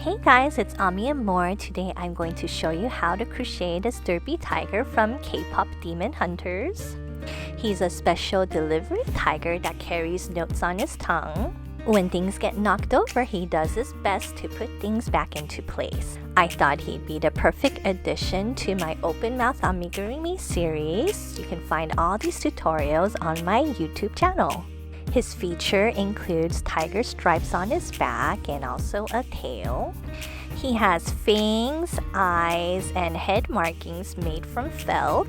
Hey guys, it's Ami Amour. Today I'm going to show you how to crochet this Derpy Tiger from Kpop Demon Hunters. He's a special delivery tiger that carries notes on his tongue. When things get knocked over, he does his best to put things back into place. I thought he'd be the perfect addition to my Open Mouth Amigurumi series. You can find all these tutorials on my YouTube channel. His feature includes tiger stripes on his back and also a tail. He has fangs, eyes, and head markings made from felt.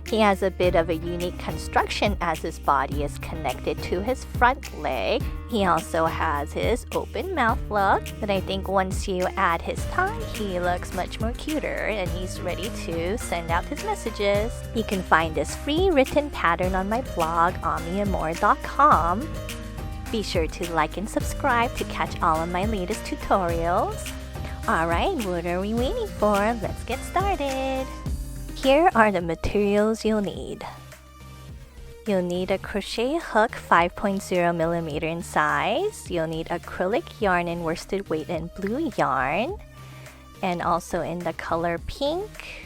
He has a bit of a unique construction as his body is connected to his front leg. He also has his open mouth look, but I think once you add his tongue, he looks much more cuter and he's ready to send out his messages. You can find this free written pattern on my blog, amiamour.com. Be sure to like and subscribe to catch all of my latest tutorials. Alright, what are we waiting for? Let's get started! Here are the materials you'll need. You'll need a crochet hook 5.0mm in size. You'll need acrylic yarn in worsted weight and blue yarn. And also in the color pink.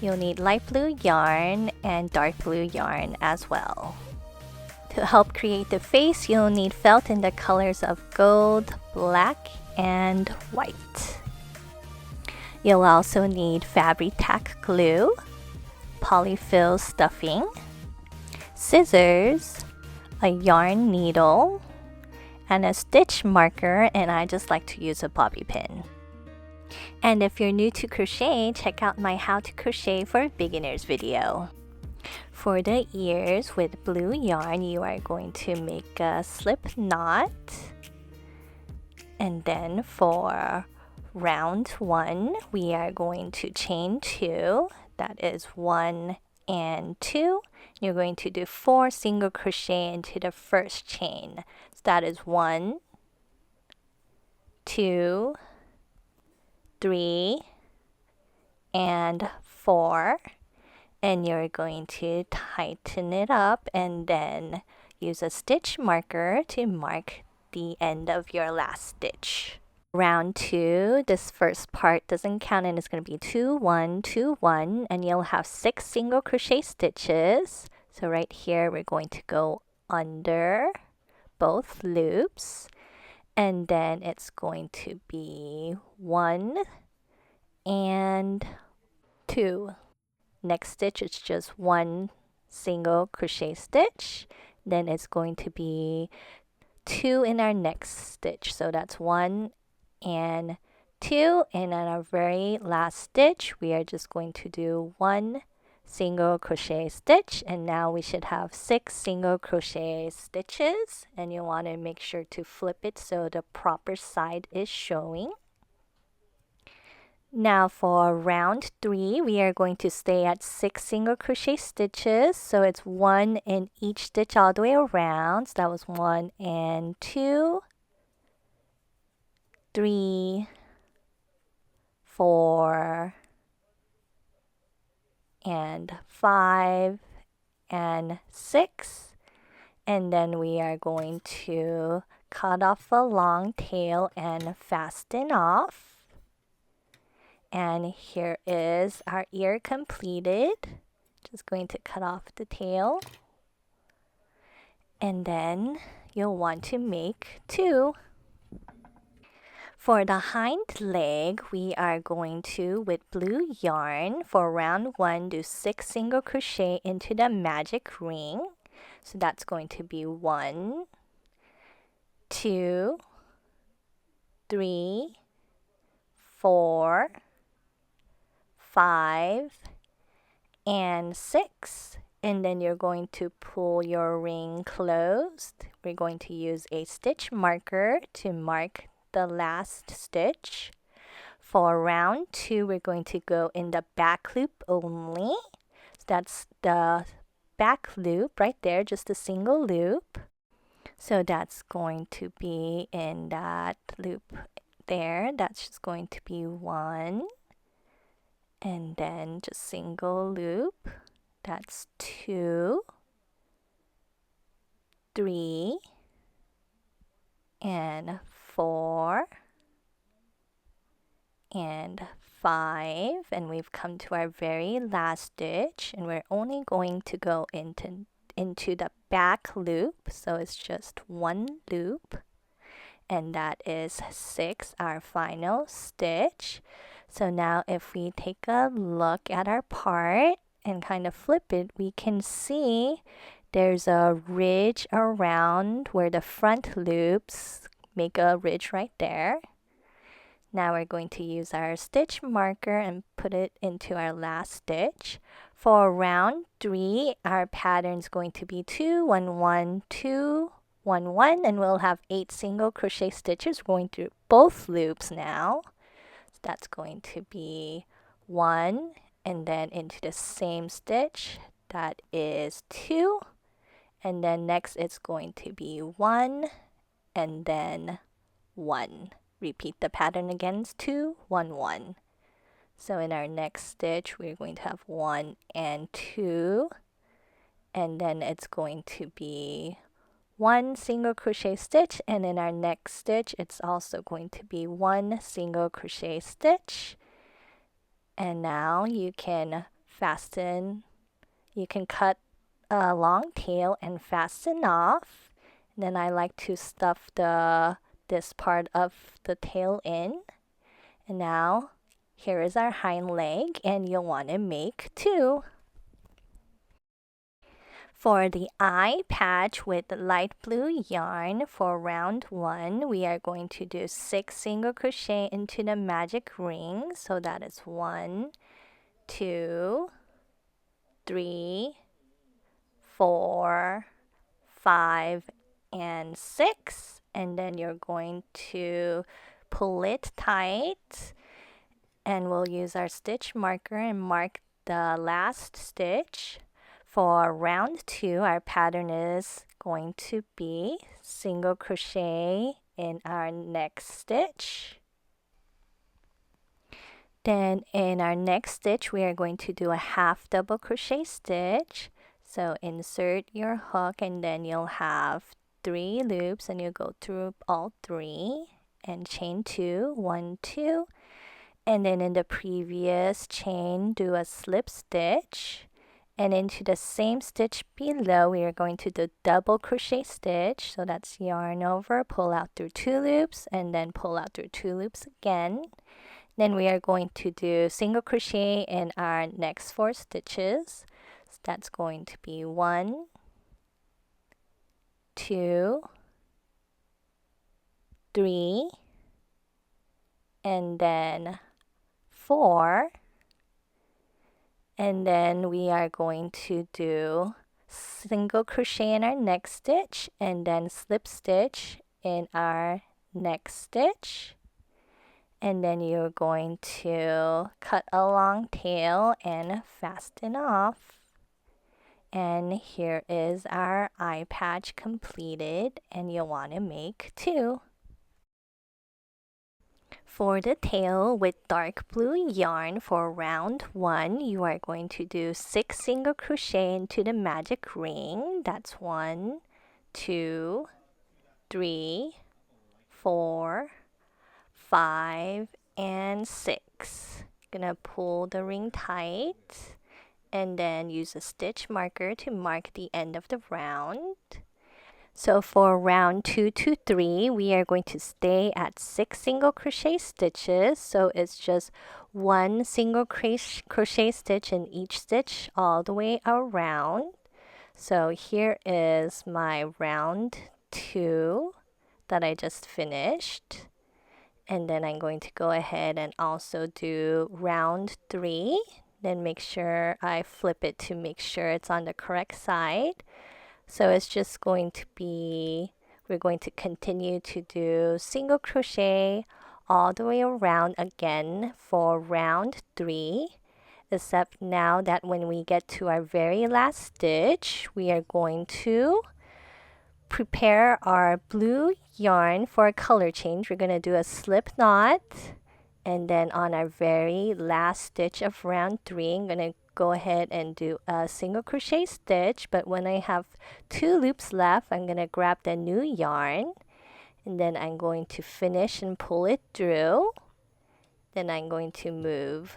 You'll need light blue yarn and dark blue yarn as well. To help create the face, you'll need felt in the colors of gold, black, and white. You'll also need Fabri-Tac glue, polyfill stuffing, scissors, a yarn needle, and a stitch marker, and I just like to use a bobby pin. And if you're new to crochet, check out my How to Crochet for Beginners video. For the ears with blue yarn, you are going to make a slip knot, and then for round 1, we are going to chain 2. That is 1 and 2. You're going to do 4 single crochet into the first chain. So that is 1, 2, 3, and 4. And you're going to tighten it up and then use a stitch marker to mark the end of your last stitch. Round 2, this first part doesn't count and it's going to be 2, 1, 2, 1, and you'll have 6 single crochet stitches. So right here we're going to go under both loops, and then it's going to be 1 and 2. Next stitch is just 1 single crochet stitch, then it's going to be 2 in our next stitch. So that's 1 and 2, and on our very last stitch we are just going to do 1 single crochet stitch, and now we should have 6 single crochet stitches, and you want to make sure to flip it so the proper side is showing. Now for round 3, we are going to stay at 6 single crochet stitches, so it's 1 in each stitch all the way around. So that was 1 and 2, 3, 4, and 5, and 6, and then we are going to cut off a long tail and fasten off. And here is our ear completed. Just going to cut off the tail, and then you'll want to make 2. For the hind leg, we are going to, with blue yarn, for round 1, do 6 single crochet into the magic ring. So that's going to be 1, 2, 3, 4, 5, and 6. And then you're going to pull your ring closed. We're going to use a stitch marker to mark the last stitch. For round 2, we're going to go in the back loop only. So that's the back loop right there, just a single loop. So that's going to be in that loop there. That's just going to be 1, and then just single loop. That's 2, 3, and 4, and 5, and we've come to our very last stitch, and we're only going to go into the back loop, so it's just one loop, and that is 6, our final stitch. So now if we take a look at our part and kind of flip it, we can see there's a ridge around where the front loops make a ridge right there. Now we're going to use our stitch marker and put it into our last stitch. For round 3, our pattern is going to be 2 1 1 2 1 1, and we'll have 8 single crochet stitches going through both loops now. So that's going to be 1, and then into the same stitch, that is 2, and then next it's going to be 1 and then 1. Repeat the pattern again, 2 1 1. So in our next stitch we're going to have 1 and 2, and then it's going to be 1 single crochet stitch, and in our next stitch it's also going to be 1 single crochet stitch. And now you can cut a long tail and fasten off. And then I like to stuff this part of the tail in. And now here is our hind leg, and you'll want to make 2. For the eye patch with the light blue yarn for round 1, we are going to do 6 single crochet into the magic ring. So that is 1 2 3 4 5 and 6, and then you're going to pull it tight, and we'll use our stitch marker and mark the last stitch. For round 2, our pattern is going to be single crochet in our next stitch. Then in our next stitch we are going to do a half double crochet stitch. So insert your hook, and then you'll have 3 loops, and you go through all 3 and chain 2 1 2, and then in the previous chain do a slip stitch, and into the same stitch below we are going to do double crochet stitch. So that's yarn over, pull out through 2 loops, and then pull out through 2 loops again. Then we are going to do single crochet in our next 4 stitches. So that's going to be 1 2 3 and then 4, and then we are going to do single crochet in our next stitch and then slip stitch in our next stitch, and then you're going to cut a long tail and fasten off. And here is our eye patch completed, and you'll want to make 2. For the tail with dark blue yarn for round 1, you are going to do 6 single crochet into the magic ring. That's 1 2 3 4 5 and 6. Gonna pull the ring tight and then use a stitch marker to mark the end of the round. So for round 2 to 3, we are going to stay at 6 single crochet stitches. So it's just 1 single crochet stitch in each stitch all the way around. So here is my round 2 that I just finished. And then I'm going to go ahead and also do round 3. Then make sure I flip it to make sure it's on the correct side. So it's just going to be, we're going to continue to do single crochet all the way around again for round 3, except now that when we get to our very last stitch, we are going to prepare our blue yarn for a color change. We're going to do a slip knot, and then on our very last stitch of round 3, I'm going to go ahead and do a single crochet stitch, but when I have 2 loops left, I'm going to grab the new yarn, and then I'm going to finish and pull it through, Then I'm going to move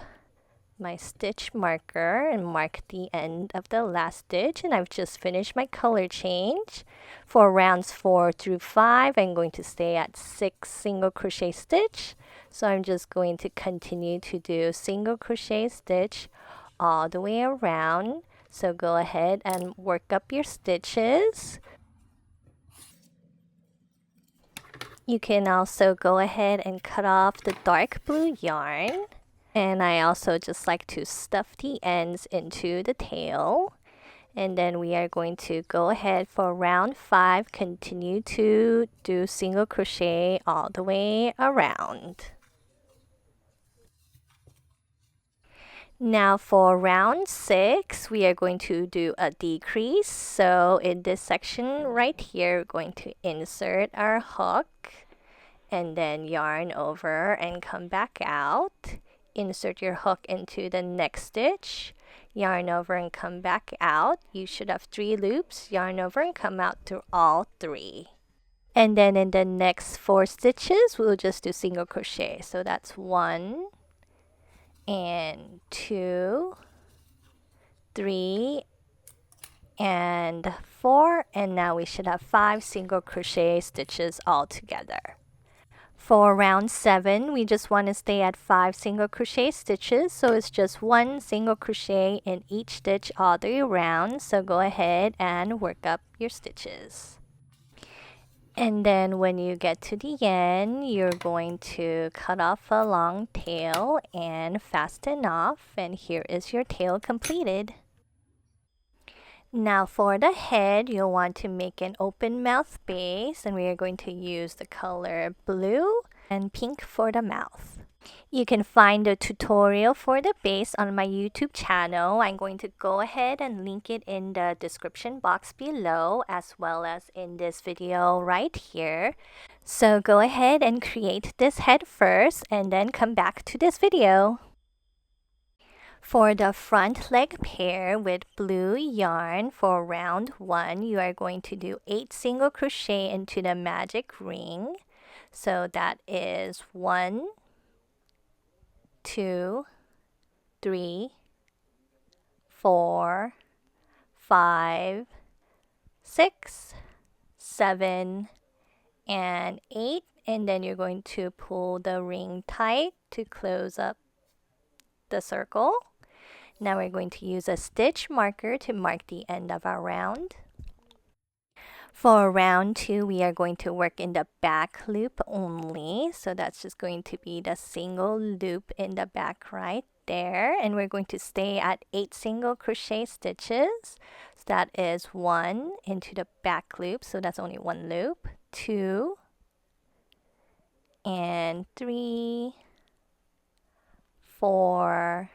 my stitch marker and mark the end of the last stitch, and I've just finished my color change. For rounds 4 through 5, I'm going to stay at 6 single crochet stitch, so I'm just going to continue to do single crochet stitch all the way around. So go ahead and work up your stitches. You can also go ahead and cut off the dark blue yarn. And I also just like to stuff the ends into the tail. And then we are going to go ahead for round 5, continue to do single crochet all the way around. Now for round 6, we are going to do a decrease. So in this section right here, we're going to insert our hook and then yarn over and come back out. Insert your hook into the next stitch, yarn over and come back out. You should have 3 loops, yarn over and come out through all 3. And then in the next 4 stitches, we'll just do single crochet. So that's 1 and 2, 3, and 4. And now we should have 5 single crochet stitches all together. For round 7, we just want to stay at 5 single crochet stitches, so it's just 1 single crochet in each stitch all the way around. So go ahead and work up your stitches. And then when you get to the end, you're going to cut off a long tail and fasten off, and here is your tail completed. Now for the head, you'll want to make an open mouth base, and we are going to use the color blue and pink for the mouth. You can find a tutorial for the base on my YouTube channel. I'm going to go ahead and link it in the description box below, as well as in this video right here. So go ahead and create this head first and then come back to this video. For the front leg pair with blue yarn for round 1, you are going to do 8 single crochet into the magic ring. So that is 1, 2, 3, 4, 5, 6, 7, and 8. And then you're going to pull the ring tight to close up the circle. Now we're going to use a stitch marker to mark the end of our round. For round 2, we are going to work in the back loop only. So that's just going to be the single loop in the back right there. And we're going to stay at 8 single crochet stitches. So that is 1 into the back loop. So that's only 1 loop. 2 and 3, 4,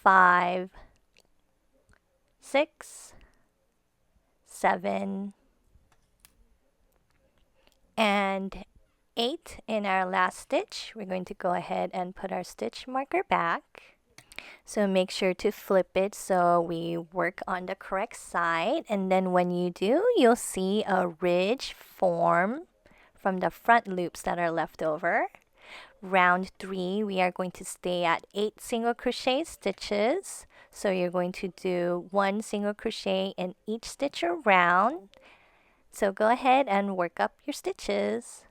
5, 6, 7, and 8 in our last stitch. We're going to go ahead and put our stitch marker back. So make sure to flip it so we work on the correct side. And then when you do, you'll see a ridge form from the front loops that are left over. Round 3, we are going to stay at 8 single crochet stitches. So you're going to do 1 single crochet in each stitch around. So go ahead and work up your stitches.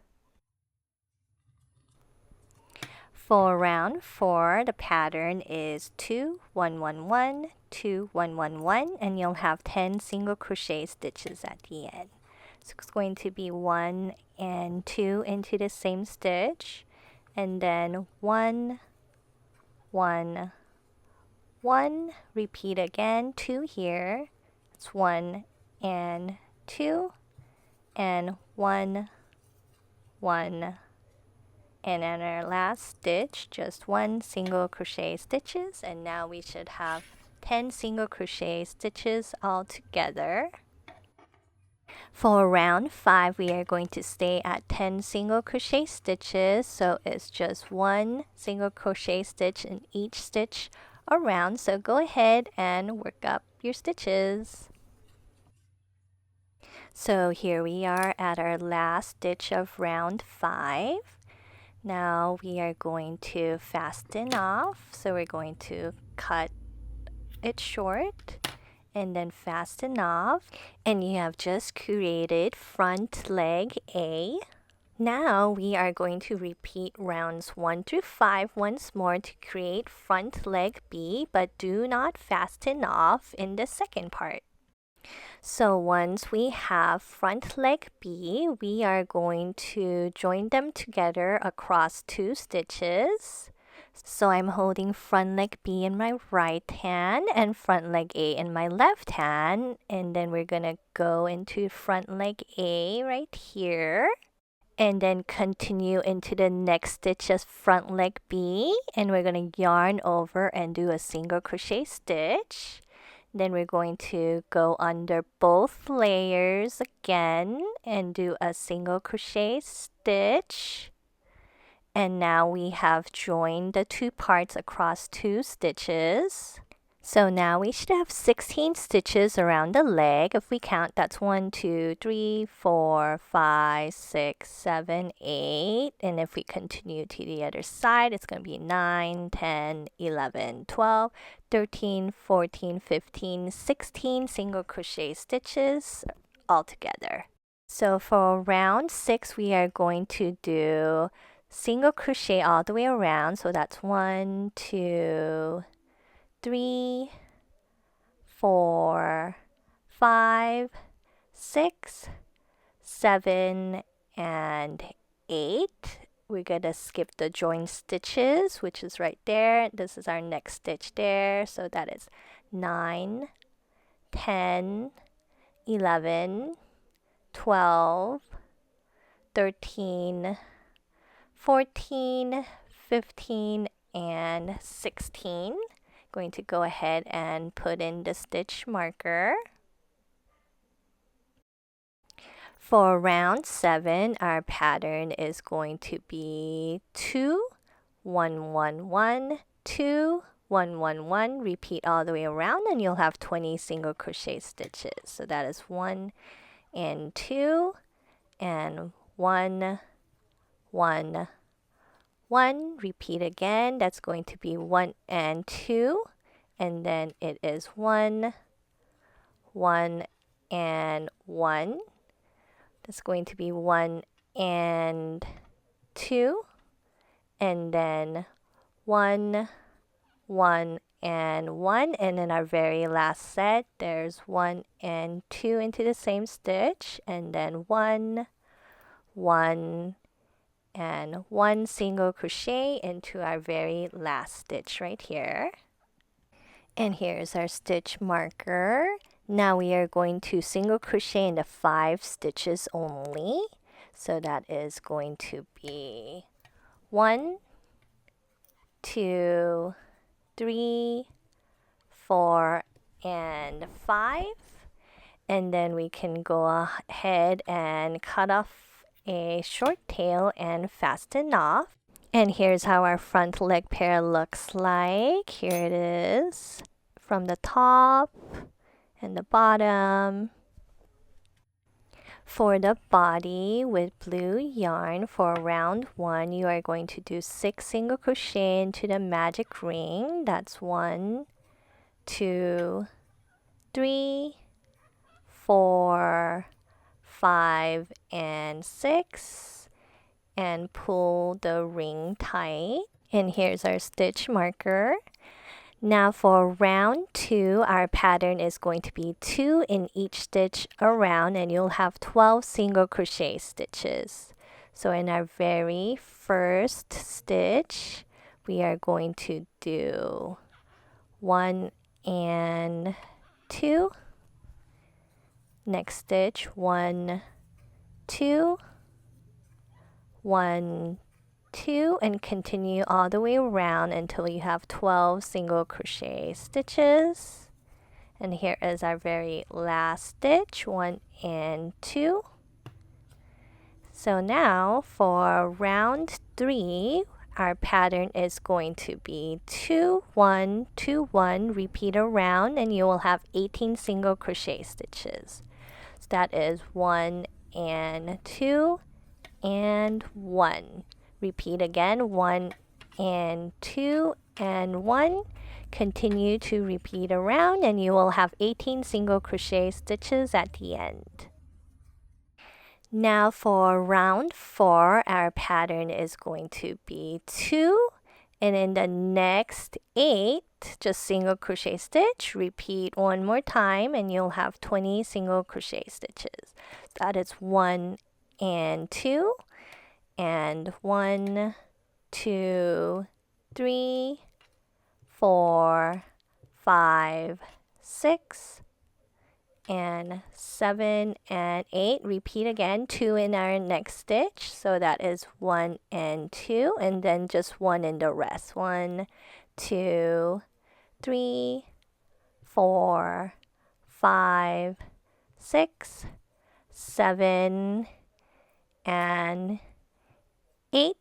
For round 4, the pattern is 2, 1, 1, 1, 2, 1, 1, 1, and you'll have 10 single crochet stitches at the end. So it's going to be 1 and 2 into the same stitch, and then 1, 1, 1, repeat again, 2 here, it's 1 and 2, and 1, 1, and in our last stitch, just 1 single crochet stitches, and now we should have 10 single crochet stitches all together. For round 5, we are going to stay at 10 single crochet stitches, so it's just 1 single crochet stitch in each stitch around. So go ahead and work up your stitches. So here we are at our last stitch of round 5. Now we are going to fasten off. So we're going to cut it short and then fasten off. And you have just created front leg A. Now we are going to repeat rounds 1 through 5 once more to create front leg B, but do not fasten off in the second part. So once we have front leg B, we are going to join them together across 2 stitches. So I'm holding front leg B in my right hand and front leg A in my left hand, and then we're gonna go into front leg A right here. And then continue into the next stitch as front leg B, and we're going to yarn over and do a single crochet stitch. Then we're going to go under both layers again and do a single crochet stitch. And now we have joined the 2 parts across 2 stitches. So now we should have 16 stitches around the leg. If we count, that's 1, 2, 3, 4, 5, 6, 7, 8. And if we continue to the other side, it's going to be 9, 10, 11, 12, 13, 14, 15, 16 single crochet stitches all together. So for round 6, we are going to do single crochet all the way around. So that's 1, 2, 3, 4, 5, 6, 7, and 8. We're gonna skip the join stitches, which is right there. This is our next stitch there. So that is 9, 10, 11, 12, 13, 14, 15, and 16. Going to go ahead and put in the stitch marker. For round 7, our pattern is going to be 2, 1, 1, 1, 2, 1, 1, 1. Repeat all the way around and you'll have 20 single crochet stitches. So that is 1 and 2 and 1, 1, 1. Repeat again. That's going to be 1 and 2, and then it is 1, 1, and 1. That's going to be 1 and 2, and then 1, 1, and 1. And in our very last set, there's 1 and 2 into the same stitch, and then 1, 1, and 1 single crochet into our very last stitch right here. And here's our stitch marker. Now we are going to single crochet in the 5 stitches only. So that is going to be 1, 2, 3, 4, and 5. And then we can go ahead and cut off a short tail and fasten off. And here's how our front leg pair looks like. Here it is from the top and the bottom. For the body with blue yarn, for round 1, you are going to do 6 single crochet into the magic ring. That's 1, 2, 3, 4, 5, and 6, and pull the ring tight. And here's our stitch marker. Now for round 2, our pattern is going to be 2 in each stitch around, and you'll have 12 single crochet stitches. So in our very first stitch, we are going to do 1 and 2. Next stitch, 1, 2, 1, 2, and continue all the way around until you have 12 single crochet stitches. And here is our very last stitch, 1 and 2. So now for round 3, our pattern is going to be 2, 1, 2, 1, repeat around, and you will have 18 single crochet stitches. That is 1 and 2 and 1. Repeat again, 1 and 2 and 1. Continue to repeat around and you will have 18 single crochet stitches at the end. Now for round 4, our pattern is going to be 2, and in the next 8, just single crochet stitch, repeat one more time and you'll have 20 single crochet stitches. That is 1 and 2, and 1, 2, 3, 4, 5, 6, and 7 and 8. Repeat again, 2 in our next stitch, so that is 1 and 2, and then just 1 in the rest. 1, 2, 3, 4, 5, 6, 7, and 8.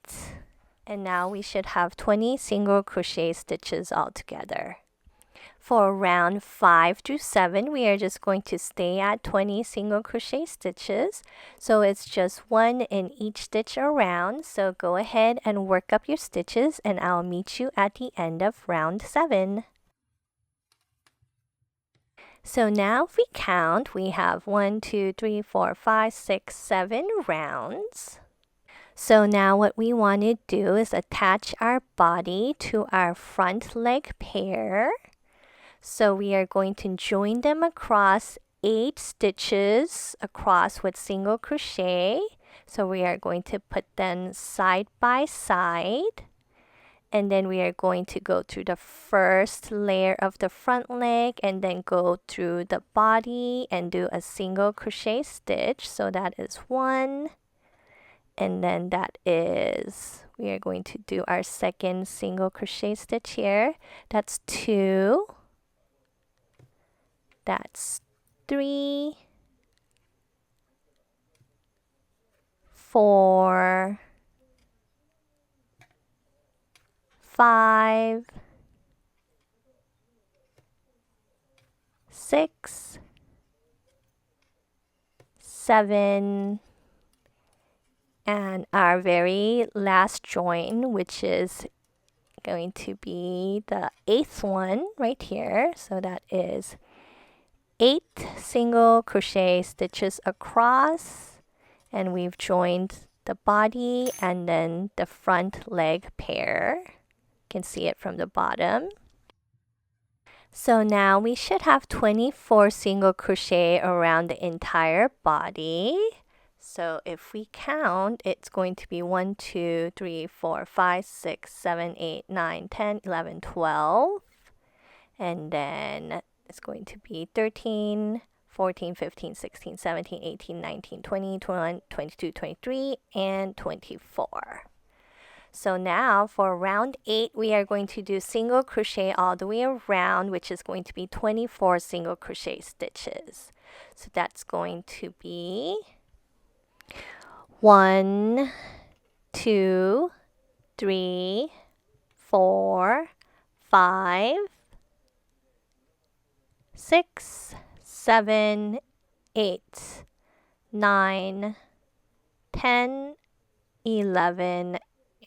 And now we should have 20 single crochet stitches all together. For round 5 through 7, we are just going to stay at 20 single crochet stitches. So it's just 1 in each stitch around. So go ahead and work up your stitches and I'll meet you at the end of round 7. So now if we count, we have 1, 2, 3, 4, 5, 6, 7 rounds. So now what we want to do is attach our body to our front leg pair. So we are going to join them across 8 stitches across with single crochet. So we are going to put them side by side. And then we are going to go through the first layer of the front leg and then go through the body and do a single crochet stitch. So that is 1. And then that is, we are going to do our second single crochet stitch here. That's 2. That's 3. 4. 5. 6. 7. And our very last join, which is going to be the 8th one right here. So that is 8 single crochet stitches across, and we've joined the body and then the front leg pair. You can see it from the bottom. So now we should have 24 single crochet around the entire body. So if we count, it's going to be 1, 2, 3, 4, 5, 6, 7, 8, 9, 10, 11, 12. And then it's going to be 13, 14, 15, 16, 17, 18, 19, 20, 21, 22, 23, and 24. So now for round 8, we are going to do single crochet all the way around, which is going to be 24 single crochet stitches. So that's going to be 1, 2, 3, 4, 5, 6, 7, 8, 9, 10, 11,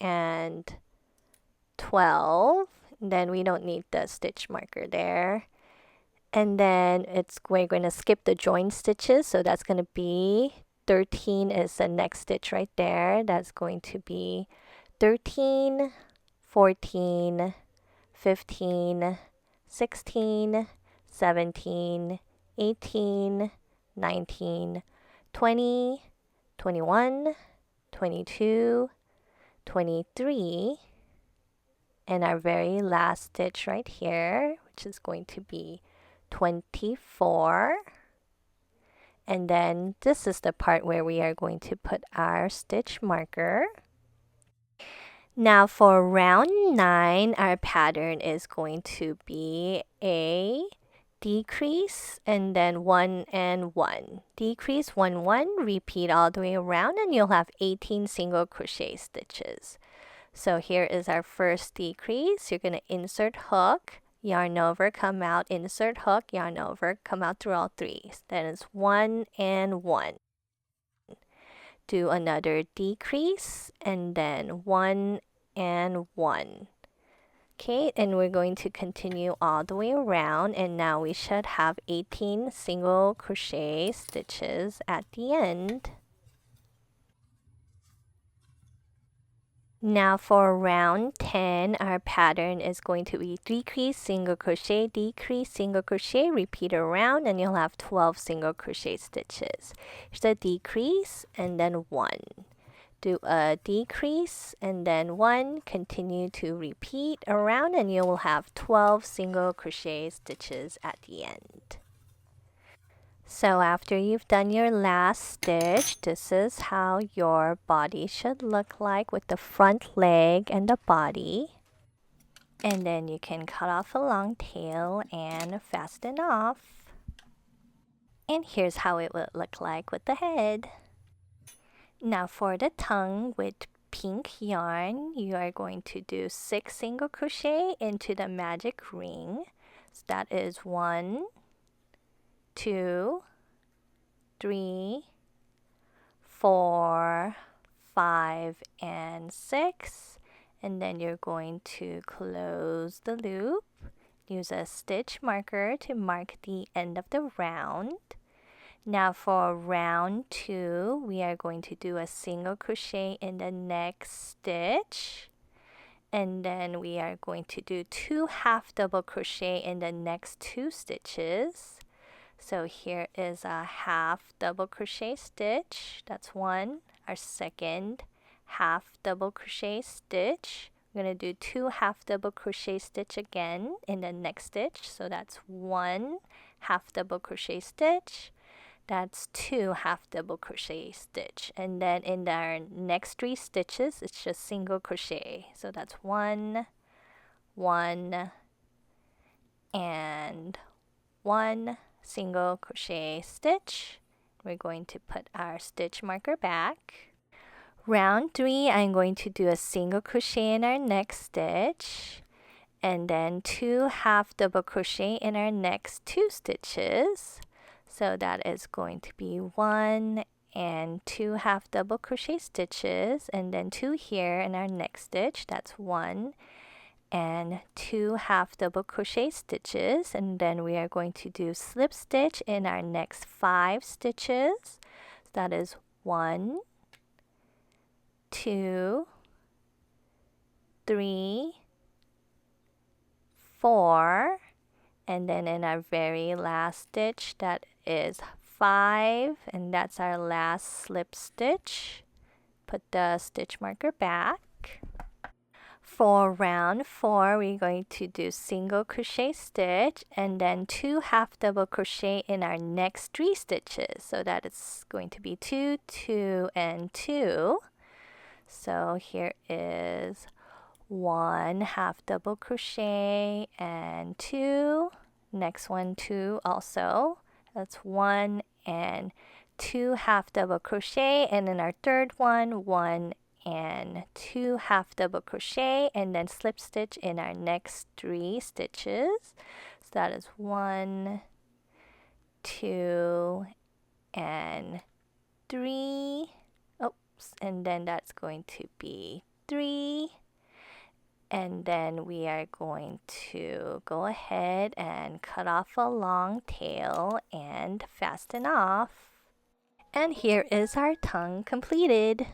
and 12. Then we don't need the stitch marker there. And then we're going to skip the join stitches. So that's going to be 13 is the next stitch right there. That's going to be 13, 14, 15, 16, 17, 18, 19, 20, 21, 22, 23, and our very last stitch right here, which is going to be 24. And then this is the part where we are going to put our stitch marker. Now for round 9, our pattern is going to be a decrease and then 1 and 1. Decrease 1, 1, repeat all the way around, and you'll have 18 single crochet stitches. So here is our first decrease. You're going to insert hook, yarn over, come out, insert hook, yarn over, come out through all 3. Then it's 1 and 1. do another decrease, and then 1 and 1. Okay, and we're going to continue all the way around, and now we should have 18 single crochet stitches at the end. Now for round 10, our pattern is going to be decrease, single crochet, decrease, single crochet, repeat around, and you'll have 12 single crochet stitches. Here's a decrease and then 1. Do a decrease and then 1, continue to repeat around, and you will have 12 single crochet stitches at the end. So after you've done your last stitch, this is how your body should look like with the front leg and the body. And then you can cut off a long tail and fasten off. And here's how it would look like with the head. Now for the tongue with pink yarn, you are going to do 6 single crochet into the magic ring. So that is 1, 2, 3, 4, 5, and 6. And then you're going to close the loop. Use a stitch marker to mark the end of the round. Now for round 2, we are going to do a single crochet in the next stitch, and then we are going to do 2 half double crochet in the next 2 stitches. So here is a half double crochet stitch, that's 1. Our second half double crochet stitch, we're going to do 2 half double crochet stitch again in the next stitch, so that's 1 half double crochet stitch. That's 2 half double crochet stitch, and then in our next 3 stitches it's just single crochet. So that's 1, 1, and 1 single crochet stitch. We're going to put our stitch marker back. Round 3, I'm going to do a single crochet in our next stitch, and then 2 half double crochet in our next 2 stitches. So that is going to be 1 and 2 half double crochet stitches, and then 2 here in our next stitch. That's 1 and 2 half double crochet stitches, and then we are going to do slip stitch in our next 5 stitches. So that is 1, 2, 3, 4, and then in our very last stitch, that is 5, and that's our last slip stitch. Put the stitch marker back. For round 4, we're going to do single crochet stitch and then 2 half double crochet in our next 3 stitches. So that is going to be 2, 2, and 2. So here is 1 half double crochet and 2. Next one 2 also. That's 1 and 2 half double crochet, and then our third one 1 and 2 half double crochet, and then slip stitch in our next 3 stitches. So that is 1, 2, and 3. Oops, and then that's going to be 3. And then we are going to go ahead and cut off a long tail and fasten off. And here is our tongue completed.